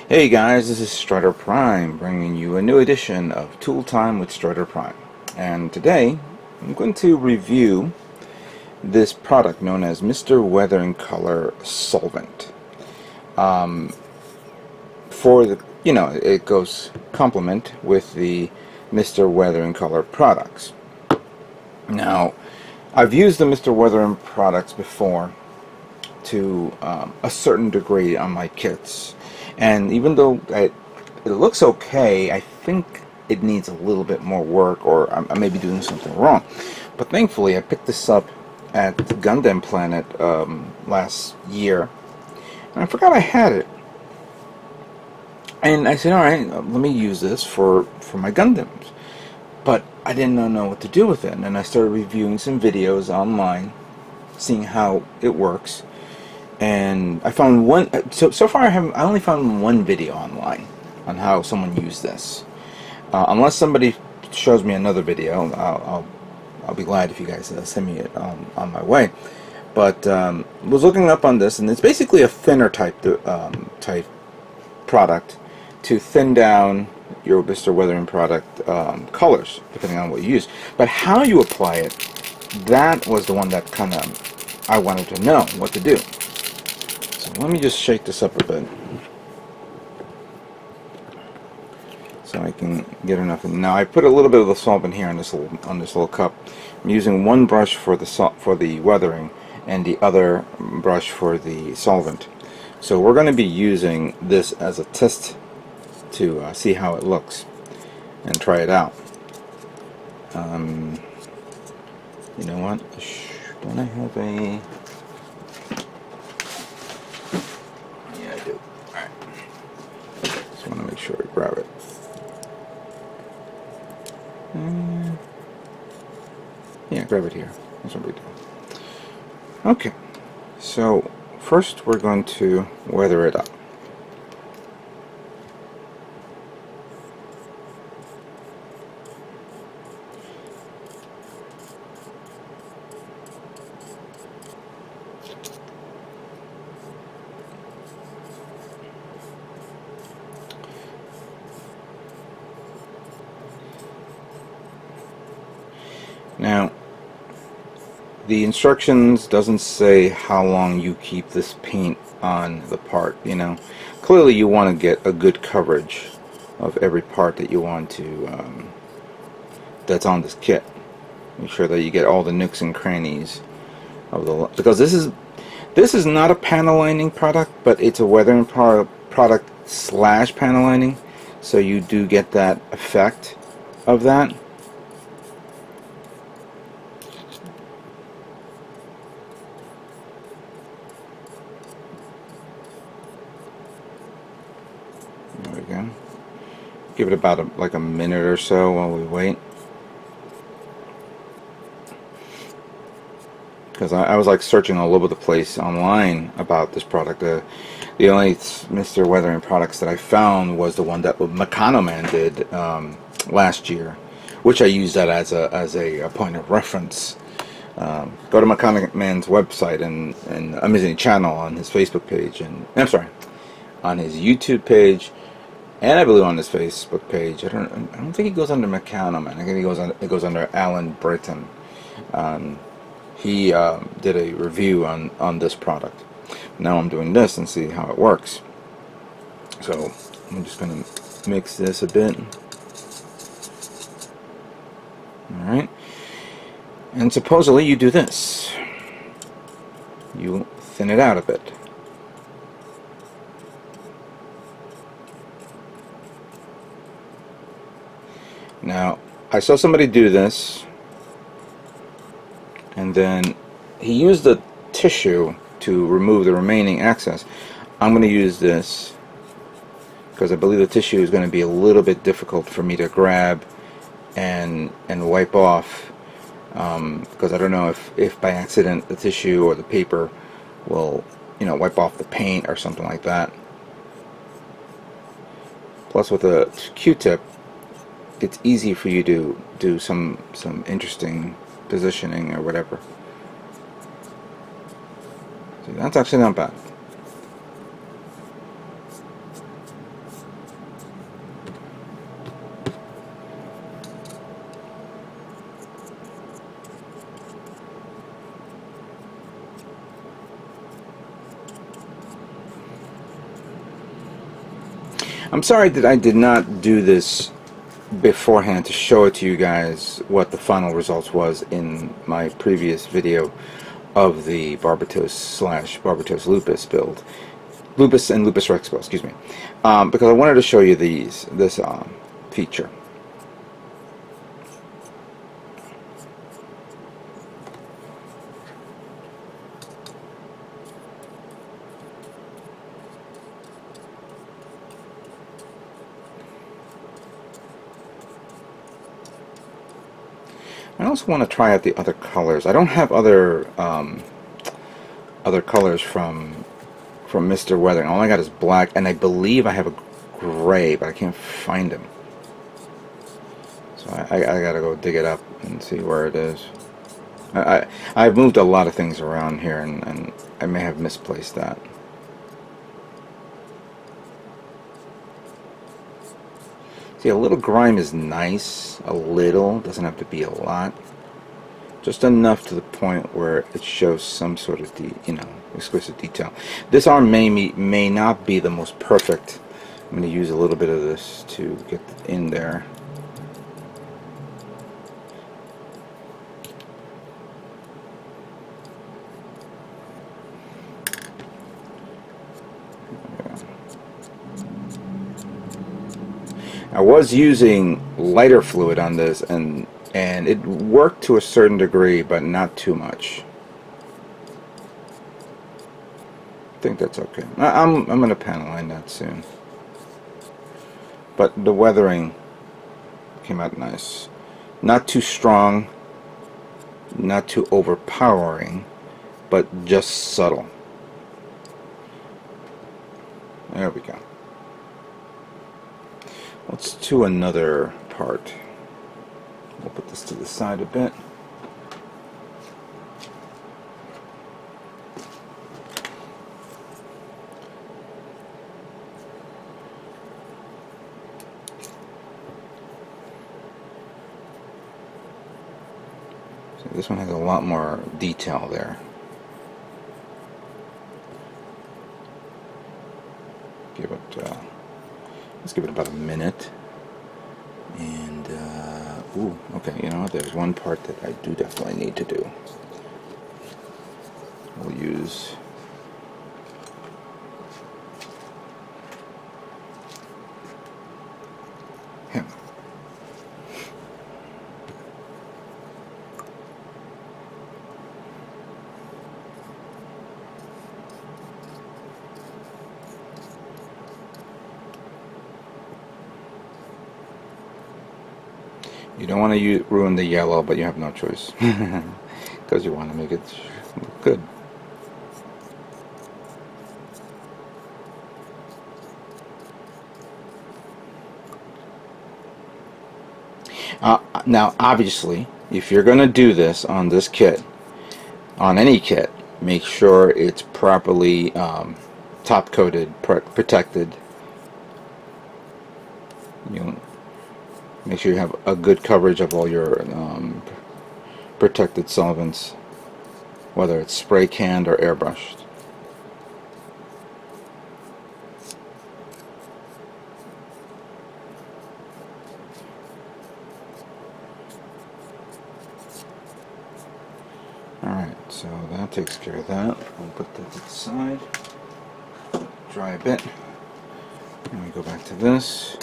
Hey guys, this is Stryderprime bringing you a new edition of Tooltime with Stryderprime. And today I'm going to review this product known as Mr. Weather and Color Solvent. For the, it goes complement with the Mr. Weather and Color products. Now, I've used the Mr. Weather and products before to a certain degree on my kits, and even though it looks okay, I think it needs a little bit more work, or I may be doing something wrong. But thankfully I picked this up at Gundam Planet last year, and I forgot I had it, and I said, alright, let me use this for my Gundams. But I didn't know what to do with it, and I started reviewing some videos online, seeing how it works. And I found one. So far, I only found one video online on how someone used this. Unless somebody shows me another video, I'll be glad if you guys send me it on my way. But was looking up on this, and it's basically a thinner type product to thin down your Mr. Weathering product colors, depending on what you use. But how you apply it, that was the one that kind of I wanted to know what to do. So let me just shake this up a bit so I can get enough. Now I put a little bit of the solvent here on this little cup. I'm using one brush for the weathering and the other brush for the solvent. So we're going to be using this as a test to see how it looks and try it out. You know what? Don't I have a... I want to make sure I grab it. Yeah, grab it here. That's what we do. Okay, so first we're going to weather it up. Now, the instructions doesn't say how long you keep this paint on the part, Clearly you want to get a good coverage of every part that you want to, that's on this kit. Make sure that you get all the nooks and crannies of the, because this is not a panel lining product, but it's a weathering product / panel lining, so you do get that effect of that. There we go. Give it about like a minute or so while we wait, because I was like searching all over the place online about this product. The only Mr. Weathering products that I found was the one that Meccano Man did last year, which I used that as a point of reference. Go to Meccano Man's website and Amazing channel on his Facebook page, and I'm sorry, on his YouTube page. And I believe on his Facebook page. I don't think he goes under Meccano Man. I think it goes under Alan Britton. He did a review on this product. Now I'm doing this and see how it works. So I'm just gonna mix this a bit. All right. And supposedly you do this. You thin it out a bit. Now, I saw somebody do this, and then he used the tissue to remove the remaining excess. I'm going to use this because I believe the tissue is going to be a little bit difficult for me to grab and wipe off, because I don't know if by accident the tissue or the paper will, wipe off the paint or something like that. Plus, with a Q-tip, it's easy for you to do some interesting positioning or whatever. See, that's actually not bad. I'm sorry that I did not do this beforehand to show it to you guys what the final results was in my previous video of the Barbatos / Lupus build. Lupus and Lupus Rex build, excuse me. Because I wanted to show you this feature. I also want to try out the other colors. I don't have other colors from Mr. Weathering. All I got is black, and I believe I have a gray, but I can't find him. So I gotta go dig it up and see where it is. I've moved a lot of things around here, and I may have misplaced that. See, a little grime is nice, a little, doesn't have to be a lot. Just enough to the point where it shows some sort of, exquisite detail. This arm may not be the most perfect. I'm going to use a little bit of this to get in there. I was using lighter fluid on this, and it worked to a certain degree, but not too much. I think that's okay. I'm going to panel line that soon. But the weathering came out nice. Not too strong, not too overpowering, but just subtle. There we go. Let's do another part. We'll put this to the side a bit. So this one has a lot more detail there. Let's give it about a minute. And, ooh, okay, you know what, there's one part that I do definitely need to do. We'll use him. You don't want to ruin the yellow, but you have no choice because you want to make it look good. Now, obviously, if you're going to do this on this kit, on any kit, make sure it's properly top coated, protected. Make sure you have a good coverage of all your protected solvents, whether it's spray canned or airbrushed. Alright, so that takes care of that. We'll put that to the side, dry a bit, and we go back to this.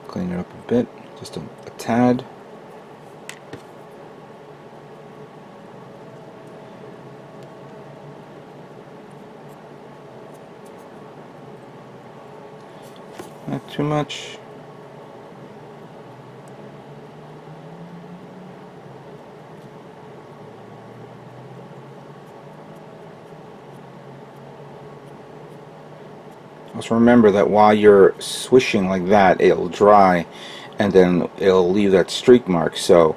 Clean it up a bit, just a tad. Not too much. Also remember that while you're swishing like that, it'll dry and then it'll leave that streak mark. So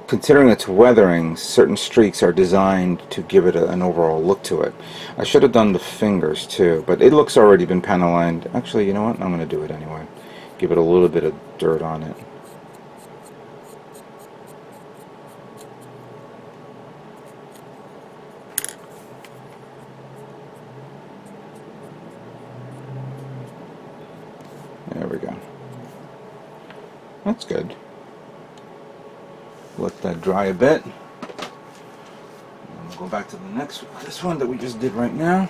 considering it's weathering, certain streaks are designed to give it an overall look to it. I should have done the fingers too, but it looks already been panel lined. Actually, you know what? I'm going to do it anyway. Give it a little bit of dirt on it. That's good. Let that dry a bit. We'll go back to the this one that we just did right now.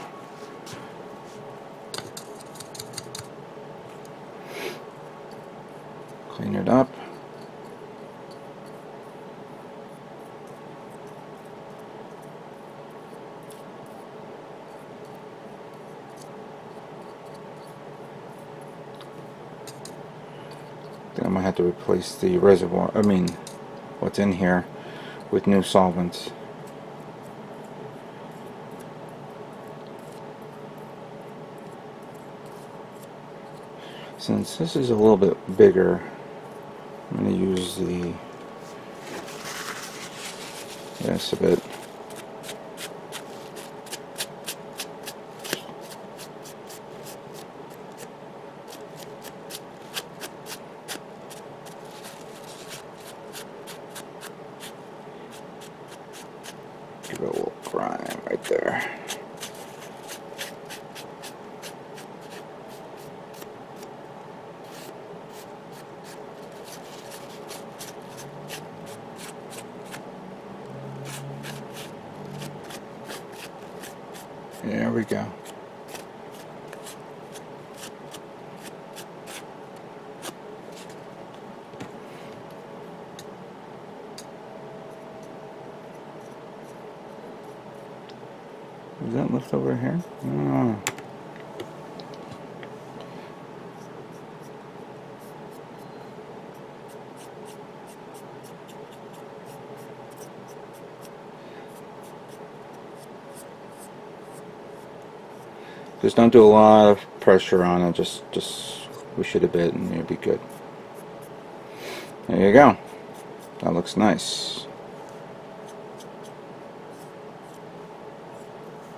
Clean it up. I think I might have to replace the reservoir, what's in here, with new solvents. Since this is a little bit bigger, I'm going to use this a bit. Give it a little grime right there. There we go. Is that left over here? Oh. Just don't do a lot of pressure on it. Just squish it a bit, and you'll be good. There you go. That looks nice.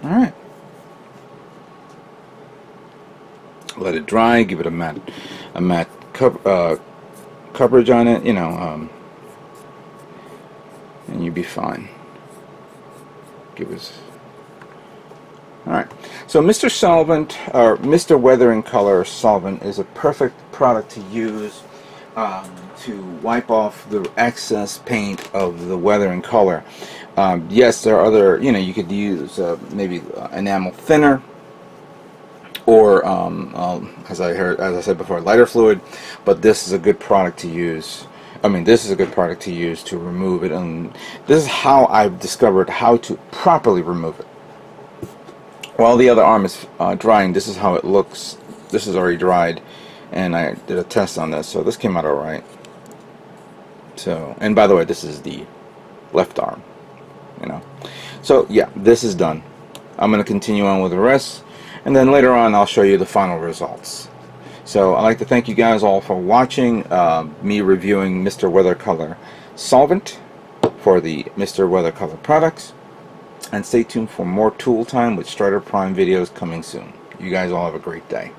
All right. Let it dry. Give it a matte coverage on it. And you'll be fine. Give us. All right. So Mr. Solvent, or Mr. Weather and Color Solvent, is a perfect product to use to wipe off the excess paint of the Weather and Color. Yes, there are other, you could use maybe enamel thinner, or as I said before, lighter fluid. But this is a good product to use. This is a good product to use to remove it, and this is how I've discovered how to properly remove it. While the other arm is drying, this is how it looks. This is already dried, and I did a test on this, so this came out alright. So, and by the way, this is the left arm, So yeah, this is done. I'm going to continue on with the rest, and then later on I'll show you the final results. So I'd like to thank you guys all for watching me reviewing Mr. Weather Color Solvent for the Mr. Weather Color products. And stay tuned for more Tool Time with Stryderprime videos coming soon. You guys all have a great day.